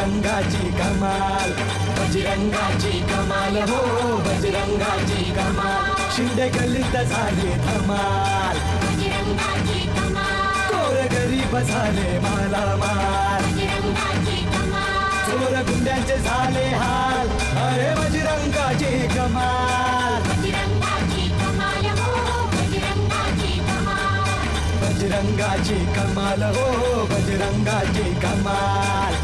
बजरंगाची कमाल, बजरंगाची कमाल हो, बजरंगाची कमाल. शिंदे गल्लीत झाले धमाल, बजरंगाची कमाल. चोर गरीब झाले मालामाल, बजरंगाची कमाल. चोर गुंड्यांचे झाले हाल, अरे बजरंगाची कमाल, बजरंगाची कमाल हो, बजरंगाची कमाल. बजरंगाची कमाल हो, बजरंगाची कमाल.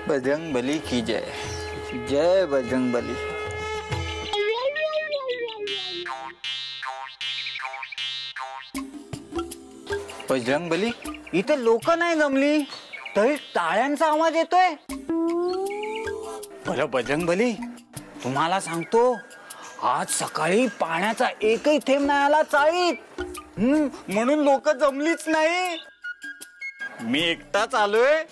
बजरंग बली की जय, जय बजरंग बली. बजरंग बली, इथे लोक नाही जमली तरी टाळ्यांचा आवाज येतोय. बरं बजरंग बली, तुम्हाला सांगतो आज सकाळी पाण्याचा एकही थेंब नाही आला चाळीत, म्हणून लोक जमलीच नाही. मी एकटाच आलोय.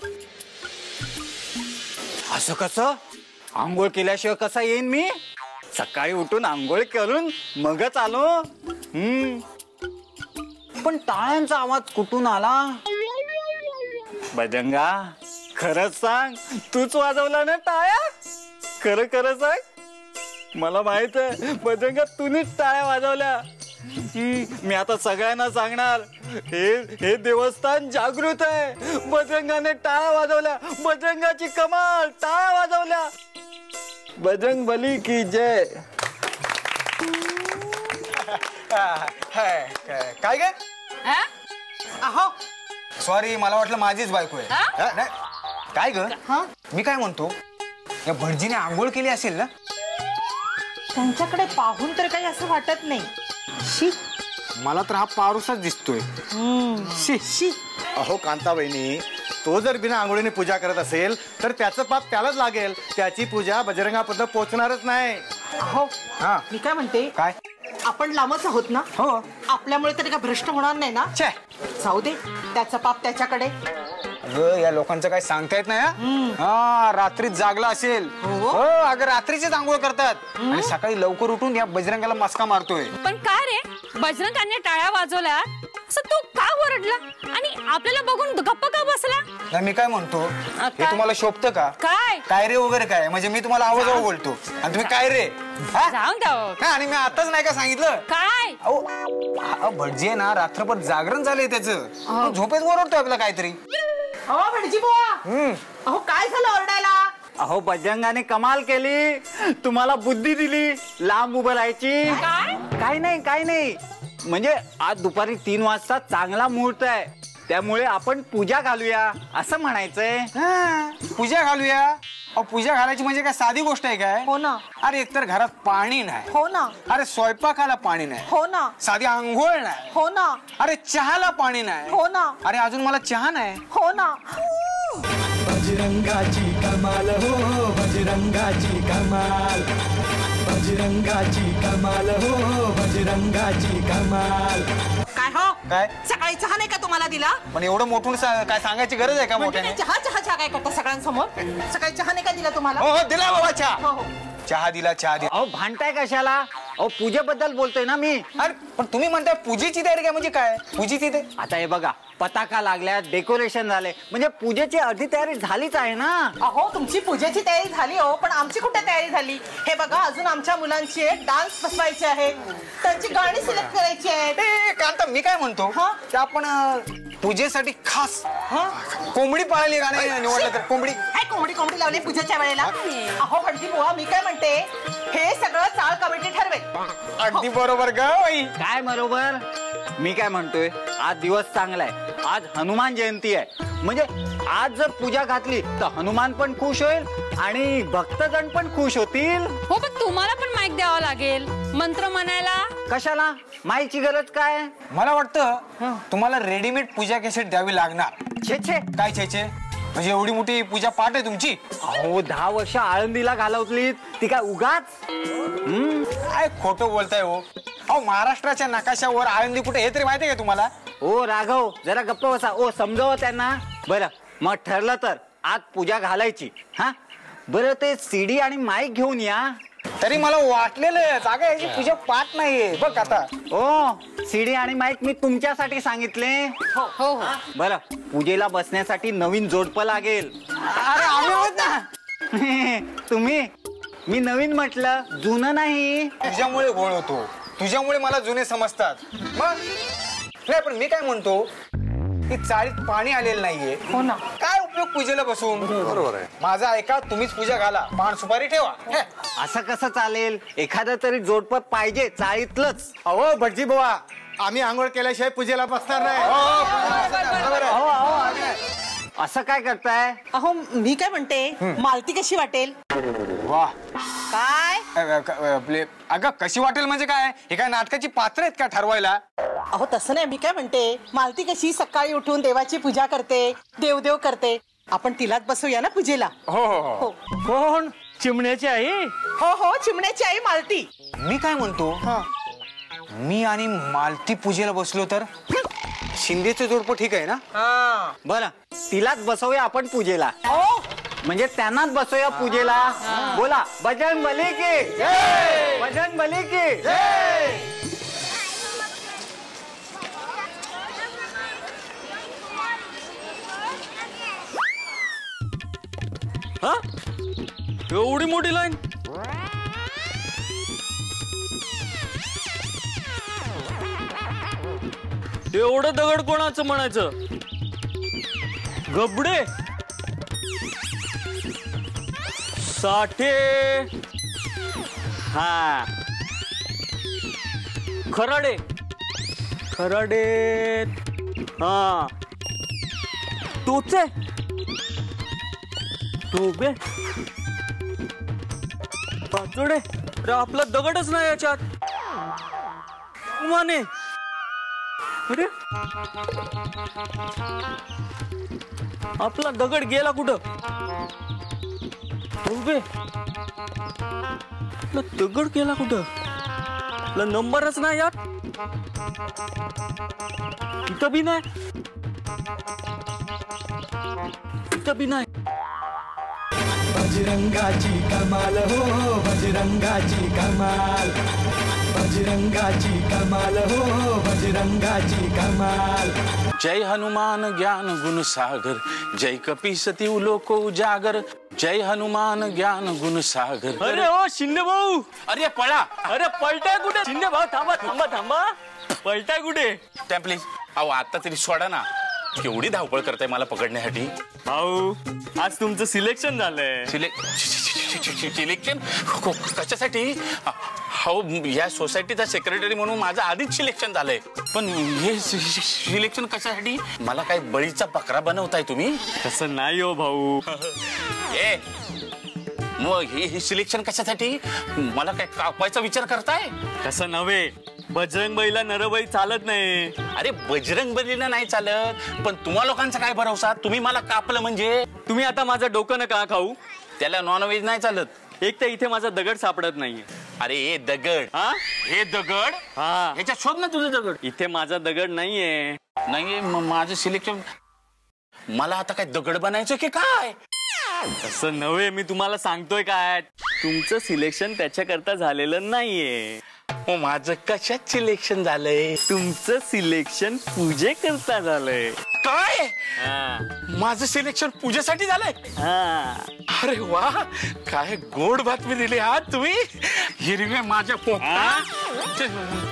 असं कसं? आंघोळ केल्याशिवाय कसा येईन मी? सकाळी उठून आंघोळ करून मगच आलो. पण टाळ्यांचा आवाज कुठून आला? बजरंगा, खरंच सांग, तूच वाजवला ना टाळ्या? खरं खरं सांग. मला माहित आहे बजरंगा, तूच टाळ्या वाजवल्या. मी आता सगळ्यांना सांगणार, हे देवस्थान जागृत आहे. बजरंगाने टाळ्या वाजवल्या, बजरंगाची कमाल, टाळ्या वाजवल्या. बजरंग बली की जय. काय गे? अहो सॉरी, मला वाटलं माझीच बायको आहे. काय ग? मी काय म्हणतो, या भटजीने आंघोळ केली असेल ना? त्यांच्याकडे पाहून तर काही असं वाटत नाही. शी, मला तर हा पारूसच दिसतोय. शी शी. अहो कांता बहिणी, तो जर बिना आंघोळीने पूजा करत असेल तर त्याचं पाप त्यालाच लागेल. त्याची पूजा बजरंगापर्यंत पोहोचणारच नाही. अहो मी काय म्हणते, काय? आपण लांबच आहोत ना? हो. आपल्यामुळे तरी काय भ्रष्ट होणार नाही ना? जाऊ दे, त्याचा पाप त्याच्याकडे. अगं या लोकांचं काय सांगता येत नाही. हा, रात्रीत जागला असेल. हो अगं, रात्रीचेच आंघोळ करतात आणि सकाळी लवकर उठून या बजरंगाला मस्का मारतोय. पण काय रे, बजरंगाने टाळ्या वाजवल्या असं तू का ओरडला आणि आपल्याला बघून गप्प का बसला? नाही, मी काय म्हणतो, हे तुम्हाला शोभतं का? काय रे वगैरे काय? म्हणजे मी तुम्हाला आवाजावर बोलतो आणि तुम्ही काय रे? जाऊन द्या. आणि मी आताच नाही का सांगितलं? काय? अहो भटजी आहे ना, रात्रभर जागरण झालंय त्याचं, झोपेत ओरडतोय आपला काहीतरी. अहो भटजी बुवा, अहो काय झालं ओरडायला? अहो बजरंगाने कमाल केली, तुम्हाला बुद्धी दिली लांब उभं राहायची. काय नाही, काय नाही, म्हणजे आज दुपारी 3 वाजता चांगला मुहूर्त आहे, त्यामुळे आपण पूजा घालूया असं म्हणायचंय. पूजा घालूया? अहो पूजा घालायची म्हणजे काय साधी गोष्ट आहे काय? हो ना. अरे एकतर घरात पाणी नाही. हो ना. अरे स्वयंपाकाला पाणी नाही. हो ना. साधी आंघोळ नाही. हो ना. अरे चहाला पाणी नाही. हो ना. अरे अजून मला चहा नाही. हो ना. बजरंगाची कमाल हो, बजरंगाची कमाल, बजरंगाची कमाल हो, बजरंगाची कमाल. काय हो? काय? सकाळी चहा नाही का तुम्हाला दिला? पण एवढं मोठून काय सांगायची गरज आहे का मोठ्याने? चहा चहा चहा काय करता सगळ्यांसमोर? सकाळी चहा नाही का दिला तुम्हाला? हो हो दिला बाबा चहा. हो हो. चहा दिला, चहा दिला. अहो भांडताय कशाला? अहो पूजेबद्दल बोलतोय ना मी. अरे पण तुम्ही म्हणताय पूजेची तयारी काय? म्हणजे काय पूजेची ते? आता हे बघा, पताका लागल्या, डेकोरेशन झाले, म्हणजे पूजेची अर्धी तयारी झालीच आहे ना. अहो तुमची पूजेची तयारी झाली हो, पण आमची कुठे तयारी झाली? हे बघा, अजून आमच्या मुलांची डान्स बसवायचे आहे, त्यांची गाणी सिलेक्ट करायची आहे. कांता मी काय म्हणतो, की आपण पूजेसाठी खास कोंबडी पाळली गाणे निवडलं तर? कोंबडी कोंबडी लावली पूजेच्या वेळेला? अहो भटजी बुवा, मी काय म्हणते, हे सगळं चाळ कमिटी ठरवेल. अगदी बरोबर ग बाई. काय बरोबर? मी काय म्हणतोय, आज दिवस चांगला आहे, आज हनुमान जयंती आहे, म्हणजे आज जर पूजा घातली तर हनुमान पण खुश होईल आणि भक्तजन पण खुश होतील. हो, पण तुम्हाला पण माईक द्यावा लागेल मंत्र म्हणायला. कशाला? माईकची गरज काय? मला वाटतं तुम्हाला रेडीमेड पूजा कॅसेट द्यावी लागणार. छे छे. काय छे छे? म्हणजे एवढी मोठी पूजा पाठ आहे तुमची? अहो 10 वर्ष आळंदीला घालवलीत ती काय उगाच? काय खोटं बोलताय हो? अहो महाराष्ट्राच्या नकाशावर आळंदी कुठे हे तरी माहिती आहे का तुम्हाला? ओ राघव जरा गप्प बसा. ओ समजाव त्यांना. बरं मग ठरलं तर आज पूजा घालायची. हा बरं ते सीडी आणि माईक घेऊन या. तरी मला वाटलेलं जागा याची पूजा पाठ नाहीये बघ आता. ओ सीडी आणि माईक मी तुमच्यासाठी सांगितले. हो हो बरं पूजेला बसण्यासाठी नवीन जोडपं लागेल. अरे आम्ही आहोत ना. तुम्ही मी नवीन म्हटलं जुनं नाही. तुझ्यामुळे गोळ होतो, तुझ्यामुळे मला जुने समजतात. मग नाही पण मी काय म्हणतो की चाळीत पाणी आलेलं नाहीये. हो ना. काय उपयोग पूजेला बसून? बरोबर आहे. माझा ऐका, तुम्हीच पूजा घाला, पान सुपारी ठेवा. असं कसं चालेल? एखादं तरी जोडपं पाहिजे चाळीतलंच. अहो भटजी बुवा, आम्ही आंघोळ केल्याशिवाय पूजेला बसणार नाही. असं काय करताय? अहो मी काय म्हणते, मालती कशी वाटेल? वा काय आपले अगं कशी वाटेल म्हणजे काय? हे काय नाटकाची पात्र आहेत का ठरवायला? अहो तसं नाही, मी काय म्हणते, मालती कशी सकाळी उठून देवाची पूजा करते, देवदेव करते, आपण तिलाच बसवूया ना पूजेला. हो हो हो. कोण? चिमण्याची आई? हो हो, चिमण्याची आई मालती. मी काय म्हणतो, मी आणि मालती पूजेला बसलो तर शिंदेचं जोडपं ठीक आहे ना? बरं तिलाच बसवूया आपण पूजेला. म्हणजे त्यांनाच बसवूया पूजेला. बोला बजरंग बली की जय, बजरंग बली की जय. हा एवढी मोठी लाईन? एवढं दगड कोणाचं म्हणायचं? गबडे, साठे, हा खराडे, खराडे, हा टोचे, टोबे, पाचोडे. अरे आपला दगडच नाही याच्यात. उमाने, अरे आपला दगड गेला कुठं? टोबे, आपला दगड गेला कुठं? आपला नंबरच नाही यात. इथं बी नाही, इथं बी नाही. बजरंगाची कमाल हो, बजरंगाची कमाल, बजरंगाची कमाल हो, बजरंगाची कमाल. जय हनुमान ज्ञान गुण सागर, जय कपीसती लोक उजागर, जय हनुमान ज्ञान गुण सागर. अरे ओ शिंदे भाऊ, अरे पळा. अरे पलटाय कुठे? शिंदे भाऊ थांबा थांबा थांबा, पलटाय कुठे? त्या प्लीज अहो आता तरी सोडा ना. केवढी धावपळ करताय मला पकडण्यासाठी. भाऊ आज तुमचं सिलेक्शन झालंय. सिलेक्शन कशासाठी? हो या सोसायटीचा सेक्रेटरी म्हणून माझं आधीच सिलेक्शन झालंय. पण हे सिलेक्शन कशासाठी? मला काय बळीचा बकरा बनवताय तुम्ही? तसं नाही हो भाऊ. ए मग हे सिलेक्शन कशासाठी? मला काय कापायचा विचार करताय? तसं नव्हे, बजरंग बलीला नरबळी चालत नाही. अरे बजरंग बलीला नाही चालत, पण तुम्हा लोकांचा काय भरोसा? तुम्ही मला कापलं म्हणजे? तुम्ही आता माझं डोकं नका खाऊ. त्याला नॉनव्हेज नाही चालत. एक तर इथे माझा दगड सापडत नाहीये. अरे हे दगड, हा हे दगड, हा ह्याच्यात शोध ना तुझं दगड. इथे माझा दगड नाहीये. नाहीये माझं सिलेक्शन. मला आता काय दगड बनायचं की काय? तसं नव्हे, मी तुम्हाला सांगतोय काय, तुमचं सिलेक्शन त्याच्याकरता झालेलं नाहीये. मग माझं कशात सिलेक्शन झालंय? तुमचं सिलेक्शन पूजेकरता झालंय. काय? हा माझं सिलेक्शन पूजेसाठी झालंय? हा. अरे वा, काय गोड बातमी दिली हा तुम्ही. हिरवे माझ्या पोटात.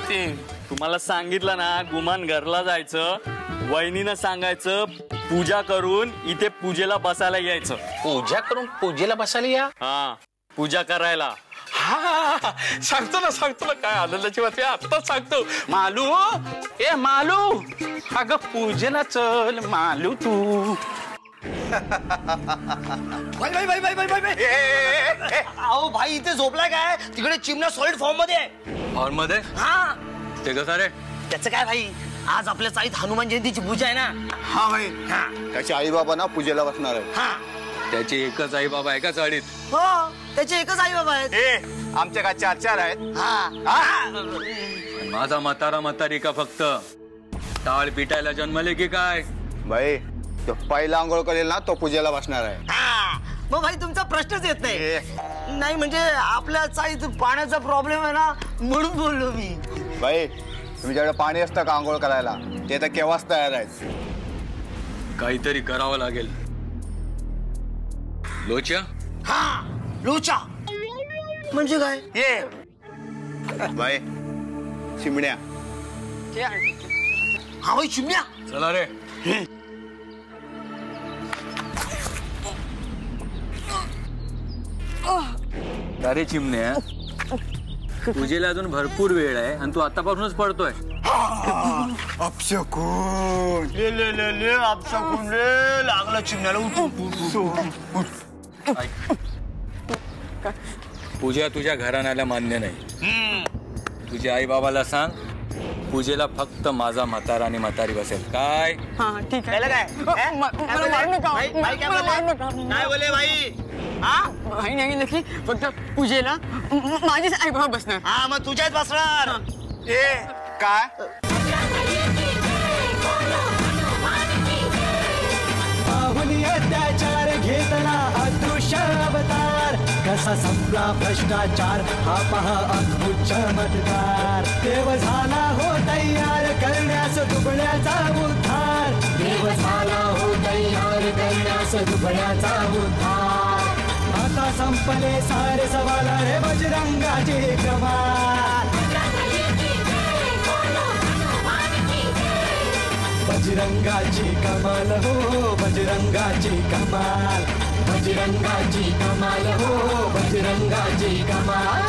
ते तुम्हाला सांगितलं ना, गुमान घरला जायचं, वहिनीनं सांगायचं पूजा करून इथे पूजेला बसायला यायचं. पूजा करून पूजेला बसायला या? हा पूजा करायला. हा सांगतो ना काय आनंदाची बातमी आत्ताच सांगतो. मालू, ए मालू, अगं पूजेला चल मालू तू. अहो भाई इथे झोपलाय काय? तिकडे चिमणा सॉलिड फॉर्म मध्ये आहे. हॉल मध्ये? हा ते कसं रे? त्याचं काय भाई, आज आपल्या चाळीत हनुमान जयंतीची पूजा आहे ना. हा भाई. हा त्याचे आई बाबा ना पूजेला बसणार आहे. हा त्याचे एकच आई बाबा आहे का चाळीत? हो त्याचे एकच आई बाबा आहेत. ए आमच्या का 4 आहेत. आणि माझा म्हातारा म्हातारी का फक्त टाळ पिटायला जन्मले की काय? भाई तो पहिला आंघोळ करेल ना तो पूजेला बसणार आहे. मग भाई तुमचा प्रश्नच येत नाही. नाही म्हणजे आपल्या चाळीत पाण्याचा प्रॉब्लेम आहे ना म्हणून बोललो मी. भाई तुमच्याकडे पाणी असतं का आंघोळ करायला? ते तर केव्हाच तयार आहेत. काहीतरी करावं लागेल. लोच्या हा लोचा म्हणजे काय? ये भाई चिमण्या. हा भाई चिमण्या. चला रे. अरे चिमण्या, पूजेला अजून भरपूर वेळ आहे आणि तू आतापासूनच पडतोय. अपशकून. ले अपशकून रे लागला चिमण्याला. पूजा तुझ्या घराण्याला मान्य नाही. तुझ्या आई बाबाला सांग पूजेला फक्त माझा म्हातारा आणि म्हातारी बसेल. काय? ठीक आहे. काय बोले भाई? नक्की फक्त पूजेला माझेच आई बाबा बसणार. हा मग तुझ्याच बसणार. ए काय? पाहुनी अत्याचार घेतला अदृश्य अवतार. कसा संपला भ्रष्टाचार हा पहा अद्भुत चमत्कार. देव झाला हो तयार करण्यास दुबळ्याचा उद्धार. देव झाला हो तयार करण्यास दुबळ्याचा उद्धार. आता संपले सारे सवाल रे बजरंगाची कमाल. बजरंगाची कमाल हो बजरंगाची कमाल. बजरंगाची कमाल हो बजरंगाची कमाल.